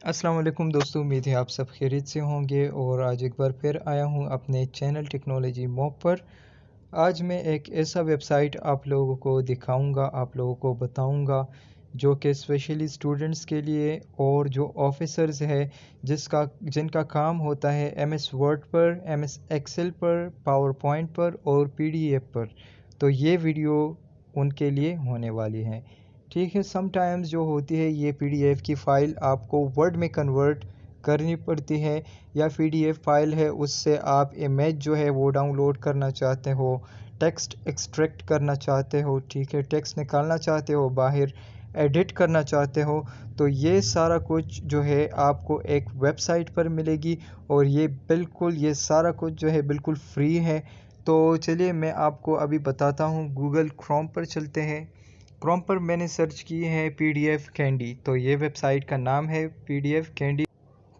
अस्सलाम वालेकुम दोस्तों, उम्मीद है आप सब खैरियत से होंगे और आज एक बार फिर आया हूं अपने चैनल टेक्नोलॉजी मॉब पर। आज मैं एक ऐसा वेबसाइट आप लोगों को दिखाऊंगा, आप लोगों को बताऊंगा जो कि स्पेशली स्टूडेंट्स के लिए और जो ऑफिसर्स है जिनका काम होता है एमएस वर्ड पर, एमएस एक्सेल पर, पावर पॉइंट पर और पीडीएफ पर। तो ये वीडियो उनके लिए होने वाली है। ठीक है, समटाइम्स जो होती है ये पीडीएफ की फ़ाइल आपको वर्ड में कन्वर्ट करनी पड़ती है, या पीडीएफ फाइल है उससे आप इमेज जो है वो डाउनलोड करना चाहते हो, टेक्स्ट एक्सट्रैक्ट करना चाहते हो, ठीक है, टेक्स्ट निकालना चाहते हो बाहर, एडिट करना चाहते हो, तो ये सारा कुछ जो है आपको एक वेबसाइट पर मिलेगी। और ये सारा कुछ जो है बिल्कुल फ्री है। तो चलिए मैं आपको अभी बताता हूँ। गूगल क्रोम पर चलते हैं। क्रोम पर मैंने सर्च की है पीडीएफ कैंडी, तो ये वेबसाइट का नाम है पीडीएफ कैंडी।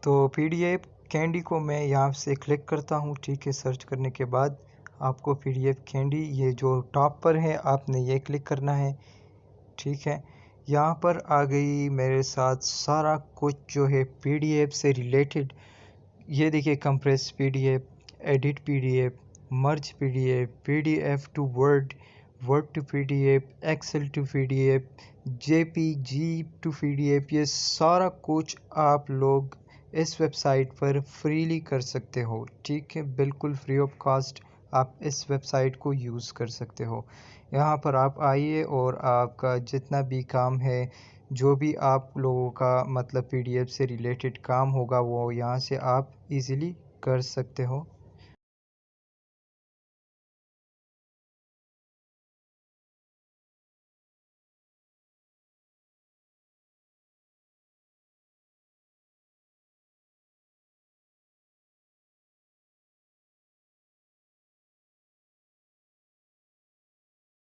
तो पीडीएफ कैंडी को मैं यहाँ से क्लिक करता हूँ। ठीक है, सर्च करने के बाद आपको पीडीएफ कैंडी ये जो टॉप पर है आपने ये क्लिक करना है। ठीक है, यहाँ पर आ गई मेरे साथ सारा कुछ जो है पीडीएफ से रिलेटेड। ये देखिए, compress PDF, edit PDF, merge PDF, PDF to Word, Word to PDF, Excel to PDF, JPG to PDF, ये सारा कुछ आप लोग इस वेबसाइट पर फ्रीली कर सकते हो। ठीक है, बिल्कुल फ्री ऑफ कॉस्ट आप इस वेबसाइट को यूज़ कर सकते हो। यहाँ पर आप आइए और आपका जितना भी काम है, जो भी आप लोगों का मतलब पीडीएफ से रिलेटेड काम होगा वो यहाँ से आप इजीली कर सकते हो।